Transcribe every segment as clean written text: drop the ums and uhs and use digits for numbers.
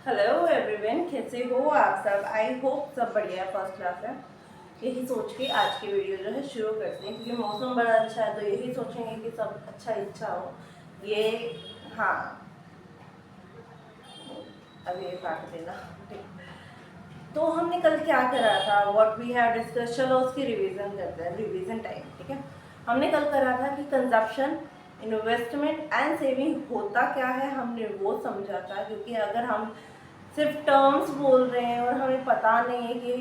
Hello everyone, कैसे हो आप सब। आई होप सब बढ़िया है, फर्स्ट क्लास है। यही सोच के आज की वीडियो जो है शुरू करते हैं, क्योंकि मौसम बड़ा अच्छा है तो यही सोचेंगे कि सब अच्छा इच्छा हो। ये हाँ, अब ये काट देना। ठीक। तो हमने कल क्या करा था, व्हाट वी हैव डिस्कस, चलो उसकी रिवीजन करते हैं, रिवीजन टाइम। ठीक है, हमने कल करा था कि कंजप्शन, इन्वेस्टमेंट एंड सेविंग होता क्या है, हमने वो समझा था। क्योंकि अगर हम सिर्फ टर्म्स बोल रहे हैं और हमें पता नहीं है कि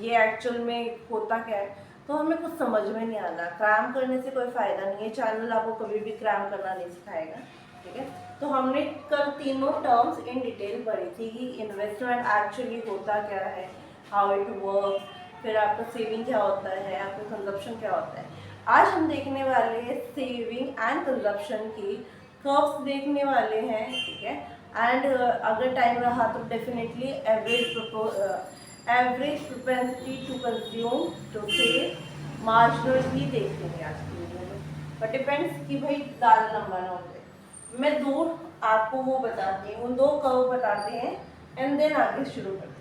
ये एक्चुअल में होता क्या है, तो हमें कुछ समझ में नहीं आना। क्रैम करने से कोई फ़ायदा नहीं है, चैनल आपको कभी भी क्रैम करना नहीं सिखाएगा। ठीक है, तो हमने कल तीनों टर्म्स इन डिटेल पढ़ी थी कि इन्वेस्टमेंट एक्चुअली होता क्या है, हाउ इट वर्क, फिर आपका सेविंग क्या होता है, आपका कंजप्शन क्या होता है। आज हम देखने वाले हैं सेविंग एंड कंजप्शन की कर्व्स देखने वाले हैं। ठीक है, एंड अगर टाइम रहा तो definitely average propensity to consume to save marginal भी देखेंगे आज की वीडियो में। बट डिपेंड्स कि भाई ज़्यादा लंबा ना हो जाए। मैं दो आपको वो बताती हूँ, दो कर्व बताते हैं एंड देन आगे शुरू करते हैं।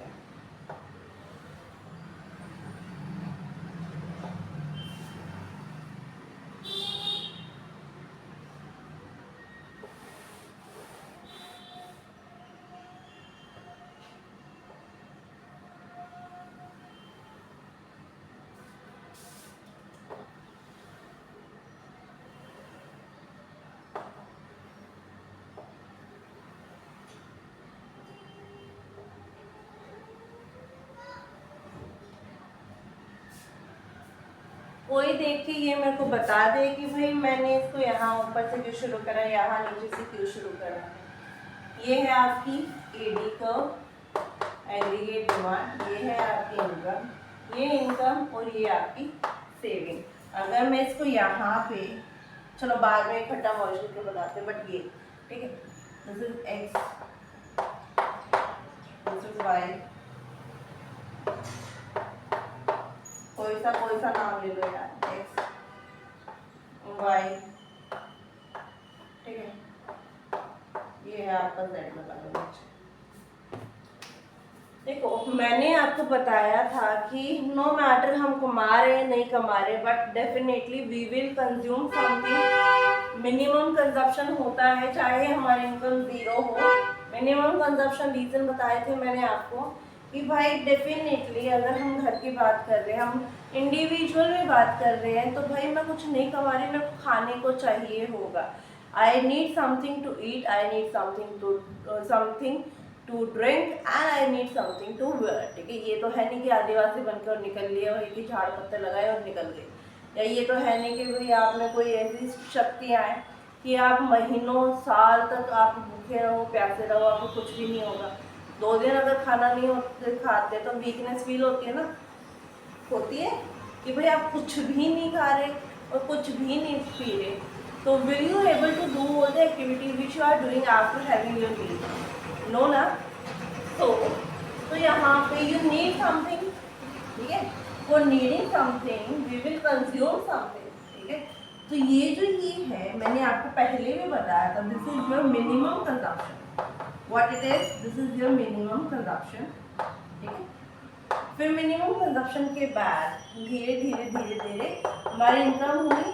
कोई देख के ये मेरे को बता दे कि भाई मैंने इसको यहाँ ऊपर से क्यों शुरू करा, यहाँ नीचे से क्यों शुरू करा। ये है आपकी एडी कर्व, एग्रीगेट डिमांड, ये है आपकी इनकम, ये इनकम और ये आपकी सेविंग। अगर मैं इसको यहाँ पे, चलो बाद में इकट्ठा मॉड्यूल के बनाते हैं, बट ये ठीक है, this is X, this is Y, कोई सा नाम ले लो यार, एक्स वाई, ठीक है, ये है आपका जेड लगा लो। देखो मैंने आपको बताया था कि नो मैटर हम कमा रहे हैं नहीं कमा रहे, but definitely we will consume something. Minimum consumption होता है चाहे हमारी इनकम जीरो हो। मिनिमम कंजप्शन रीजन बताए थे मैंने आपको कि भाई डेफिनेटली अगर हम घर की बात कर रहे हैं, हम इंडिविजुअल में बात कर रहे हैं, तो भाई मैं कुछ नहीं कमा रही, मेरे को खाने को चाहिए होगा। I need something to eat, I need something to drink and I need something to wear. ठीक है, ये तो है नहीं कि आदिवासी बनकर निकल लिए और एक ही झाड़ पत्ते लगाए और निकल गए, या ये तो है नहीं कि भाई आप में कोई ऐसी शक्तियाँ हैं कि आप महीनों साल तक आप भूखे रहो प्यासे रहो, आपको कुछ भी नहीं होगा। 2 दिन अगर खाना नहीं होते खाते तो वीकनेस फील होती है ना, होती है कि भाई आप कुछ भी नहीं खा रहे और कुछ भी नहीं पी रहे, तो will you able to do all the activities which you are doing after having your meal? No ना। तो यहाँ पे यू नीड समथिंग, ठीक है, for needing something we will consume something. ठीक है, तो ये जो ये है मैंने आपको पहले भी बताया था, this is your minimum consumption. What it is, this is your minimum consumption. ठीक है, फिर मिनिमम कंजप्शन के बाद धीरे धीरे धीरे धीरे हमारी इनकम हुई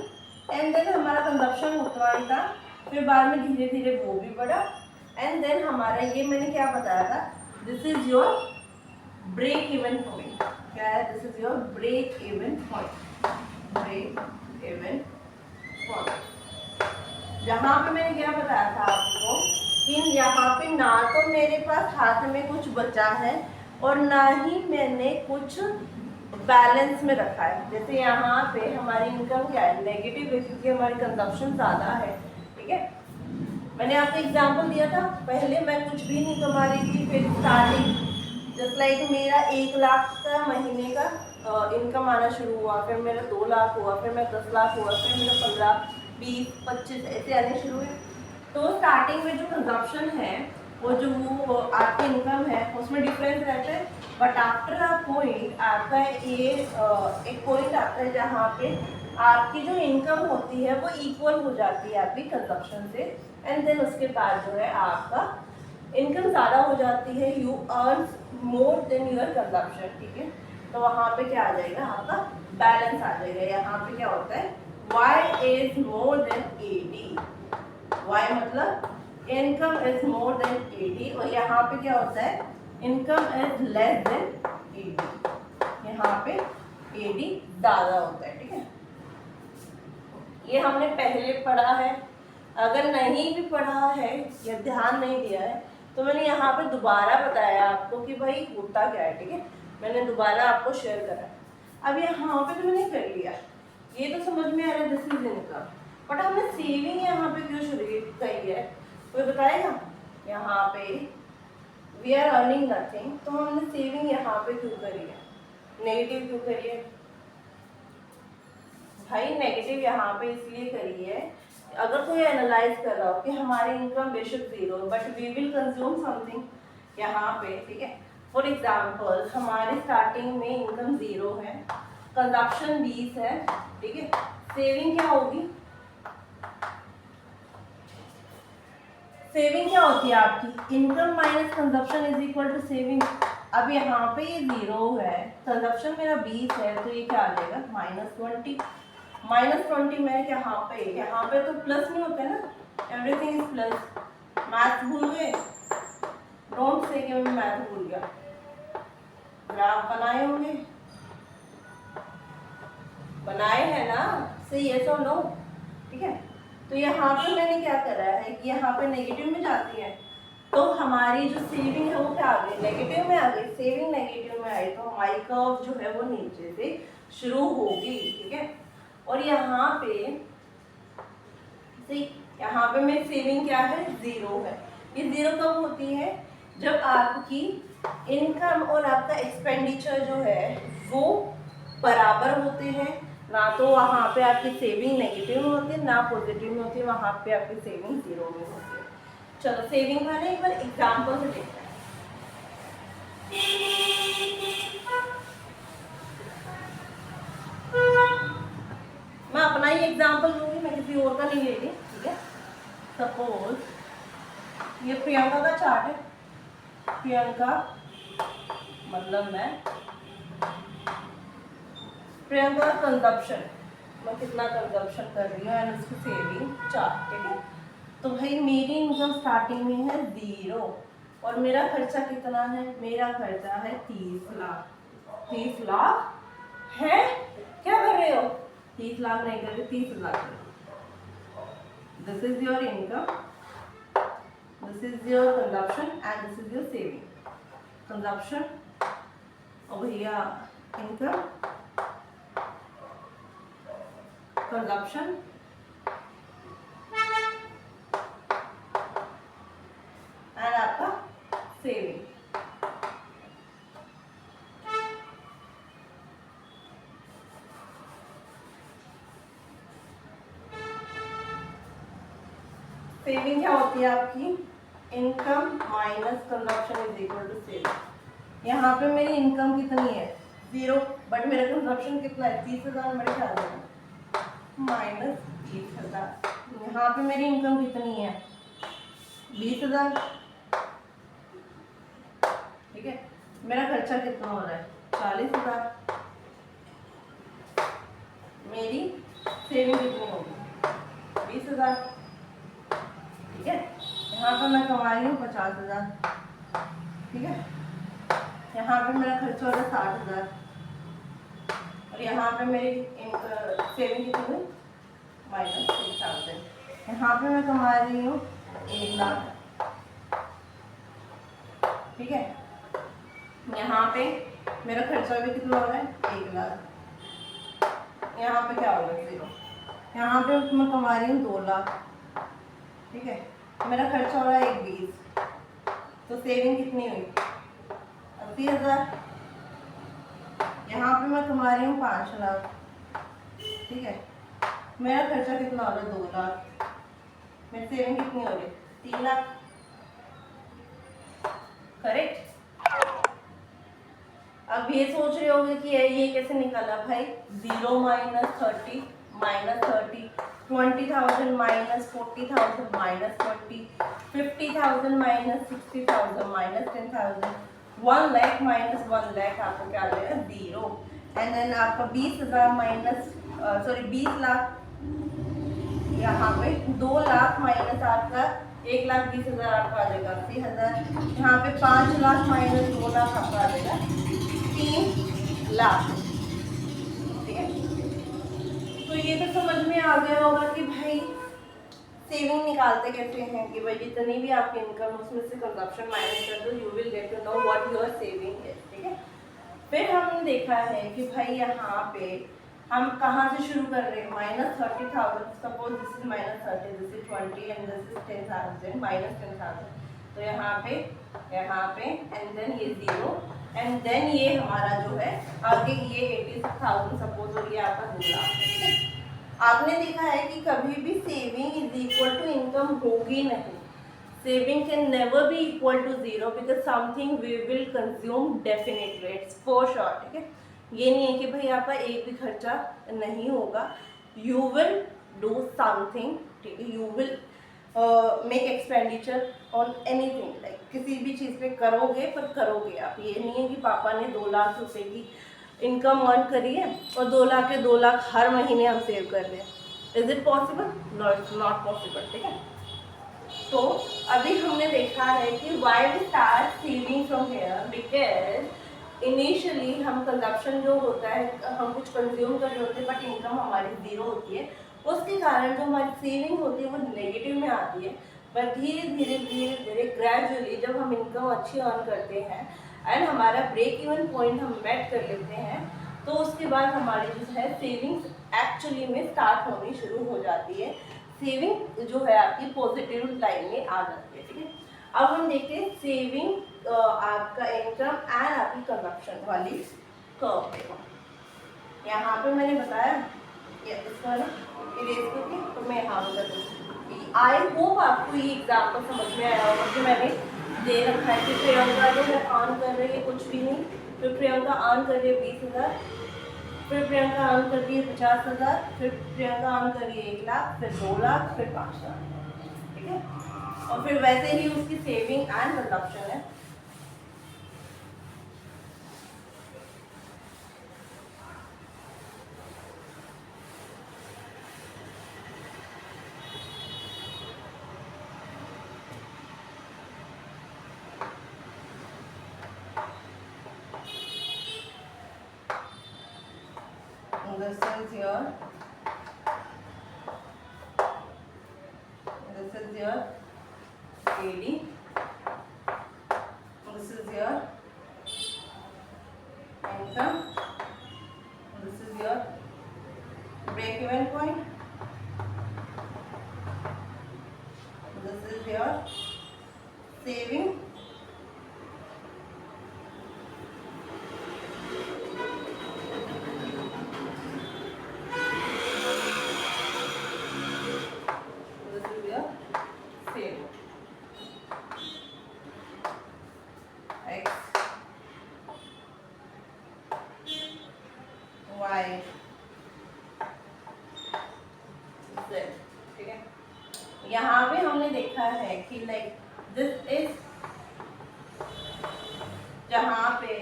एंड देन हमारा कंजप्शन उतना ही था, फिर बाद में धीरे धीरे वो भी बढ़ा एंड देन हमारा ये मैंने क्या बताया था, this is your break even point. क्या है, this is your break even point, break even point. जहाँ पे मैंने क्या बताया था आपको कि यहाँ पे ना तो मेरे पास हाथ में कुछ बचा है और ना ही मैंने कुछ बैलेंस में रखा है। जैसे यहाँ पे हमारी इनकम क्या है, नेगेटिव है, क्योंकि हमारी कंजप्शन ज़्यादा है। ठीक है, मैंने आपको एग्जाम्पल दिया था, पहले मैं कुछ भी नहीं कमा रही थी, फिर स्टार्टिंग जस्ट लाइक मेरा 1 लाख का महीने का इनकम आना शुरू हुआ, फिर मेरा 2 लाख हुआ, फिर मेरा 10 लाख हुआ, फिर मेरा 15, 20, 25 ऐसे आने शुरू हुए। तो स्टार्टिंग में जो कंजप्शन है वो जो वो आपकी इनकम है उसमें डिफरेंस रहता है, बट आफ्टर अ पॉइंट आपका ये एक पॉइंट आता है जहाँ पे आपकी जो इनकम होती है वो इक्वल हो जाती है आपकी कंजप्शन से, एंड देन उसके बाद जो है आपका इनकम ज़्यादा हो जाती है, you earn more than your consumption, ठीक है। तो वहाँ पे क्या आ जाएगा, आपका बैलेंस आ जाएगा। यहाँ पे क्या होता है, y is more than 80, y मतलब इनकम इज मोर देन 80, और यहाँ पे क्या होता है, इनकम इज लेस देन 80, यहाँ पे 80 ज़्यादा होता है, ठीक है। ये हमने पहले पढ़ा है, अगर नहीं भी पढ़ा है या ध्यान नहीं दिया है तो मैंने यहाँ पे दोबारा बताया आपको कि भाई होता क्या है, ठीक है। मैंने दोबारा आपको शेयर करा। अब यहाँ पे तो मैंने कर लिया, ये तो समझ में आ रहा है दिस इज इनकम, बट हमने सेविंग यहाँ पे क्यों शुरू करी है, कोई बताएगा। यहाँ पे वी आर अर्निंग नथिंग, तो हमने सेविंग यहाँ पे क्यों करी है, नेगेटिव क्यों करी है भाई। नेगेटिव यहाँ पे इसलिए करी है, अगर कोई एनालाइज कर रहा हो कि हमारी इनकम बेशक zero but we will consume something यहाँ पे, ठीक है। फॉर एग्जांपल हमारे स्टार्टिंग में इनकम जीरो है, कंजप्शन 20 है, ठीक है। सेविंग क्या होगी, सेविंग क्या होती है आपकी, income minus consumption is equal to saving. अब यहाँ पे ये जीरो है, कंजप्शन मेरा 20 है, तो ये क्या आ जाएगा -20। -20 में यहाँ पे तो प्लस नहीं होता है ना, एवरीथिंग इज प्लस। मैथ भूल गए, डोंट से कि मैं मैथ भूल गया। ग्राफ बनाए होंगे, बनाए हैं ना, सही है तो नो, ठीक है। तो यहाँ पे मैंने क्या करा है कि यहाँ पे नेगेटिव में जाती है, तो हमारी जो सेविंग है वो क्या आ गई, नेगेटिव में आ गई। सेविंग नेगेटिव में आई तो हमारी कर्व जो है वो नीचे से शुरू होगी, ठीक है। और यहाँ पे मेरी सेविंग क्या है, जीरो है। ये जीरो कब होती है, जब आपकी इनकम और आपका एक्सपेंडिचर जो है वो बराबर होते हैं, ना तो वहाँ पे आपकी सेविंग नेगेटिव में होती है ना पॉजिटिव में होती है, वहाँ पे आपकी सेविंग जीरो में होती है। चलो सेविंग वाले एक बार एग्जाम्पल से देखते हैं। मैं अपना ही एग्जाम्पल लूंगी, मैं किसी और का नहीं ले रही, ठीक है। सपोज ये प्रियंका का चार्ट है, प्रियंका मतलब मैं प्रियंका का कंजप्शन, मैं कितना कंजप्शन कर रही हूँ एंड उसकी सेविंग चार्ट, ठीक है। तो भाई मेरी इनकम स्टार्टिंग में है जीरो और मेरा खर्चा कितना है, मेरा खर्चा है 30 लाख। 30 लाख है, क्या कर रहे हो, 30 लाख नहीं कर रहे, 30 lakh. This is your income, this is your consumption and this is your saving. Consumption और भैया इनकम, कंजप्शन एंड आपका सेविंग। सेविंग क्या होती है आपकी, income minus consumption is equal to saving. यहाँ पे मेरी इनकम कितनी है, जीरो, बट मेरा कंजप्शन कितना है, 30,000 मेरे ख्याल में, माइनस 30,000। यहाँ पे मेरी इनकम कितनी है, 20,000, ठीक है। मेरा खर्चा कितना हो रहा है, 40,000। मेरी सेविंग कितनी होगी, 20,000, ठीक है। यहाँ पर मैं कमा रही हूँ 50,000, ठीक है। यहाँ पे मेरा खर्चा हो रहा है 60,000 और यहाँ पे मेरी सेविंग कितनी हुई, -6,000। यहाँ पे मैं कमा रही हूँ 1 लाख, ठीक है। यहाँ पे मेरा खर्चा भी कितना हो रहा है, 1 लाख। यहाँ पे क्या होगा, जीरो। यहाँ पे मैं कमा रही हूँ 2 लाख, ठीक है। मेरा खर्चा हो रहा है 1,20, तो सेविंग कितनी हुई, 80,000। यहाँ पे मैं कमा रही हूँ 5 लाख, ठीक है। मेरा खर्चा कितना हो रहा है, 2 लाख। मेरी सेविंग कितनी हो रही है, 3 लाख, करेक्ट। अब ये सोच रहे होंगे कि ये कैसे निकाला भाई, 0 - 30 -30 20,000 minus 40,000 minus 40, 50,000 minus 60,000 minus 10,000, 1 lakh minus 1 lakh आपको क्या आ जाएगा 0। एंड देन आपका 20,000 माइनस 20 लाख, यहाँ पे 2 लाख माइनस आपका 1,20,000 आपका आ जाएगा 80,000। यहाँ पे 5 लाख माइनस 2 लाख आपका आ जाएगा 3 लाख। ठीक है, तो ये तो समझ में आ गया होगा कि भाई सेविंग निकालते कैसे हैं, कि भाई जितनी भी आपकी इनकम उसमें से कंजप्शन माइनस कर दो, you will get to know what your saving है। ठीक है, फिर हमने देखा है कि भाई यहाँ पे हम कहाँ से शुरू कर रहे हैं, -30,000, suppose this is -30, this is 20 and this is 10,000, -10,000, तो यहाँ पे एंड देन ये 0 एंड देन ये हमारा जो है आगे ये 86,000 सपोज, और ये आपका 2 लाख है। ठीक है, आपने देखा है कि कभी भी saving is equal to income होगी नहीं, saving can never be equal to 0 because something we will consume definitely, it's for sure. ठीक है, ये नहीं है कि भाई आपका एक भी खर्चा नहीं होगा, यू विल डू समथिंग। ठीक है, you will make expenditure on anything, like किसी भी चीज़ पे करोगे, पर करोगे आप। ये नहीं है कि पापा ने 2 लाख रुपए की इनकम अर्न करी है और 2 लाख के 2 लाख हर महीने हम सेव कर रहे हैं। Is it possible? No, it's not possible. ठीक है, तो अभी हमने देखा है कि why we start saving from here, because initially हम कंजप्शन जो होता है, हम कुछ कंज्यूम कर रहे होते हैं बट इनकम हमारी 0 होती है, उसके कारण जो हमारी सेविंग होती है वो नेगेटिव में आती है। पर धीरे धीरे ग्रेजुअली जब हम इनकम अच्छी अर्न करते हैं एंड हमारा ब्रेक इवन पॉइंट हम मेट कर लेते हैं, तो उसके बाद हमारी जो है सेविंग्स एक्चुअली में स्टार्ट होनी शुरू हो जाती है, सेविंग जो है आपकी पॉजिटिव लाइन में आ जाती है। ठीक है, अब हम देखते हैं सेविंग आपका इनकम एंड आपकी कंजप्शन वाली कर्व। यहाँ पे मैंने बताया इस वाला इरेज करके, तो मैं यहाँ कर दूँगी। आई होप आपको ये एग्जाम्पल समझ में आया होगा कि मैंने दे रखा है कि प्रियंका जो है अर्न कर रही है कुछ भी नहीं, फिर प्रियंका अर्न कर रही है 20,000, फिर प्रियंका अर्न कर रही है 50,000, फिर प्रियंका अर्न कर रही है 1 लाख, फिर 2 लाख, फिर 5 लाख। ठीक है, और फिर वैसे ही उसकी सेविंग एंड कंजप्शन है। This is your AD, this is your income, this is your break even point, this is your saving, ठीक है, यहाँ पे हमने देखा है कि लाइक दिस इज जहाँ पे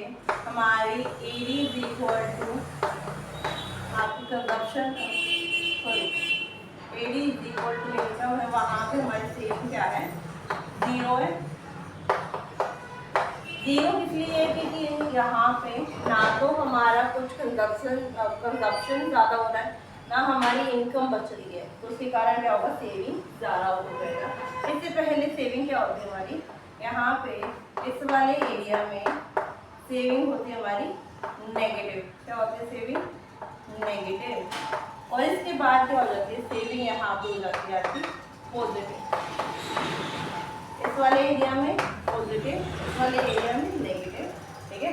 हमारी एडी इज इक्वल टू आपकी consumption, sorry AD is equal to income है, वहाँ पे हमारी सेविंग क्या है 0 है। 0 इसलिए है क्योंकि यहाँ पे ना तो हमारा कुछ कंजप्शन ज़्यादा हो रहा है, ना हमारी इनकम बच रही है, तो उसके कारण क्या होगा सेविंग ज़्यादा हो जाएगा। इससे पहले सेविंग क्या होती है हमारी, यहाँ पे इस वाले एरिया में सेविंग होती है हमारी नेगेटिव। क्या होती है सेविंग नेगेटिव, और इसके बाद क्या हो जाती है सेविंग यहाँ पे हो जाती है आपकी पॉजिटिव। इस वाले एरिया में पॉजिटिव, इस वाले एरिया में नेगेटिव। ठीक है,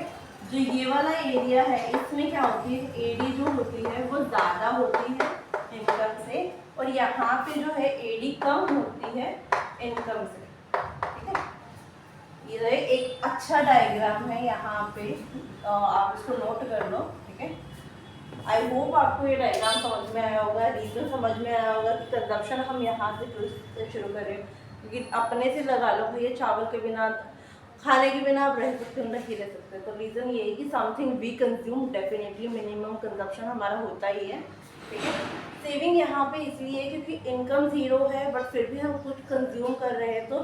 जो ये वाला एरिया है इसमें क्या होती है एडी जो होती है वो ज़्यादा होती है इनकम से, और यहाँ पे जो है एडी कम होती है इनकम से। ठीक है, ये एक अच्छा डायग्राम है यहाँ पे, आप इसको नोट कर लो। ठीक है, आई होप आपको ये डायग्राम समझ में आया होगा, रीज़न समझ में आया होगा कि कंजप्शन हम यहाँ से शुरू करें, क्योंकि अपने से लगा लो भैया चावल के बिना, खाने के बिना आप रह सकते हो, नहीं रह सकते। तो रीज़न ये है कि something we consume, definitely minimum consumption हमारा होता ही है, ठीक है। सेविंग यहाँ पे इसलिए क्योंकि इनकम ज़ीरो है बट फिर भी हम कुछ कंज्यूम कर रहे हैं, तो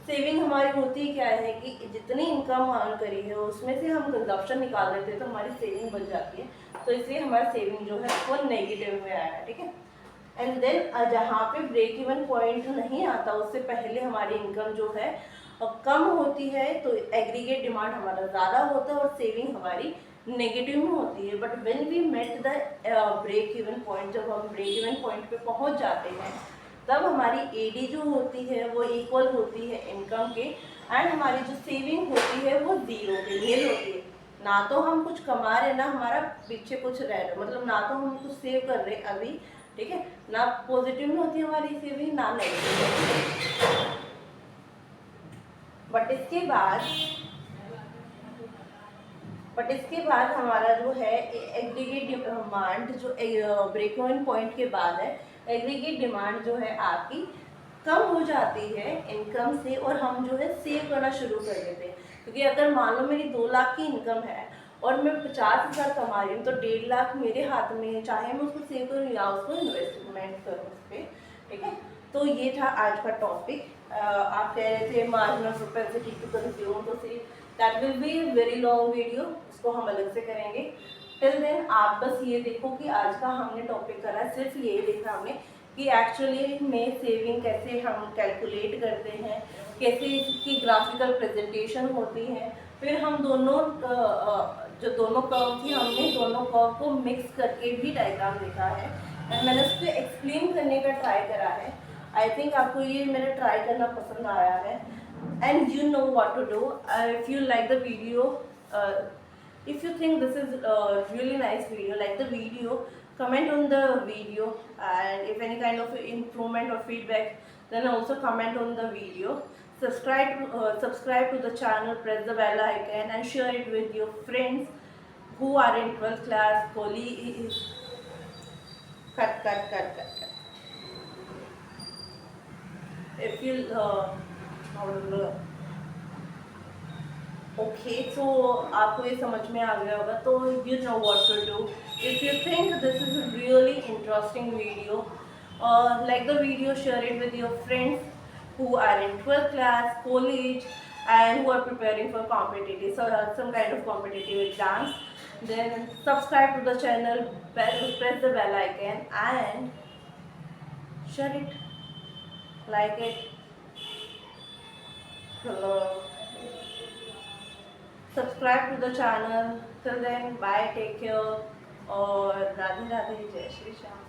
सेविंग हमारी होती क्या है कि जितनी इनकम अर्न करी है उसमें से हम कंजप्शन निकाल देते हैं तो हमारी सेविंग बन जाती है, तो इसलिए हमारा सेविंग जो है वो नेगेटिव में आया है, ठीक है। एंड देन जहाँ पे ब्रेक इवन पॉइंट नहीं आता उससे पहले हमारी इनकम जो है कम होती है, तो एग्रीगेट डिमांड हमारा ज़्यादा होता है और सेविंग हमारी नेगेटिव में होती है। But when we met the break even point, जब हम ब्रेक इवन पॉइंट पे पहुंच जाते हैं तब हमारी एडी जो होती है वो इक्वल होती है इनकम के, एंड हमारी जो सेविंग होती है वो ज़ीरो के लिए होती है। ना तो हम कुछ कमा रहे ना हमारा पीछे कुछ रह रहा, मतलब ना तो हम कुछ सेव कर रहे अभी, ठीक है, ना पॉजिटिव में होती है हमारी सेविंग ना नेगेटिव। बट इसके बाद हमारा जो है एग्रीगेट डिमांड जो ब्रेक इवन पॉइंट के बाद है, एग्रीगेट डिमांड जो है आपकी कम हो जाती है इनकम से, और हम जो है सेव करना शुरू कर देते हैं। क्योंकि अगर मान लो मेरी 2 लाख की इनकम है और मैं 50,000 कमा रही हूँ, तो 1.5 लाख मेरे हाथ में है, चाहे मैं उसको सेव करूँ या उसको इन्वेस्टमेंट करूँ उस पर, ठीक है। तो ये था आज का टॉपिक। आप कह रहे थे मार्जिनल प्रोपेंसिटी टू कंज्यूम, तो that will be very long video, उसको हम अलग से करेंगे। टिल देन आप बस ये देखो कि आज का हमने टॉपिक करा, सिर्फ ये देखा हमने कि एक्चुअली में सेविंग कैसे हम कैलकुलेट करते हैं, कैसे इसकी ग्राफिकल प्रेजेंटेशन होती है, फिर हम दोनों जो दोनों कर्व थी हमने दोनों कर्व को मिक्स करके भी डायग्राम देखा है, एंड मैंने उसको एक्सप्लेन करने का ट्राई करा है। आई थिंक आपको ये मेरा ट्राई करना पसंद आया है, and you know what to do. If you like the video, if you think this is a really nice video, like the video, comment on the video, and if any kind of improvement or feedback, then also comment on the video. Subscribe to the channel, press the bell icon, and share it with your friends who are in 12th class. Cut. If you okay, so आपको ये समझ में आ गया होगा, तो you know what to do. If you think this is really interesting video, like the video, share it with your friends who are in 12th class, college, and who are preparing for competitive, so some kind of competitive exams. Then subscribe to the channel, press the bell icon, and share it, like it, subscribe to the channel. Till then, bye, take care, और राधे राधे, जय श्री श्याम।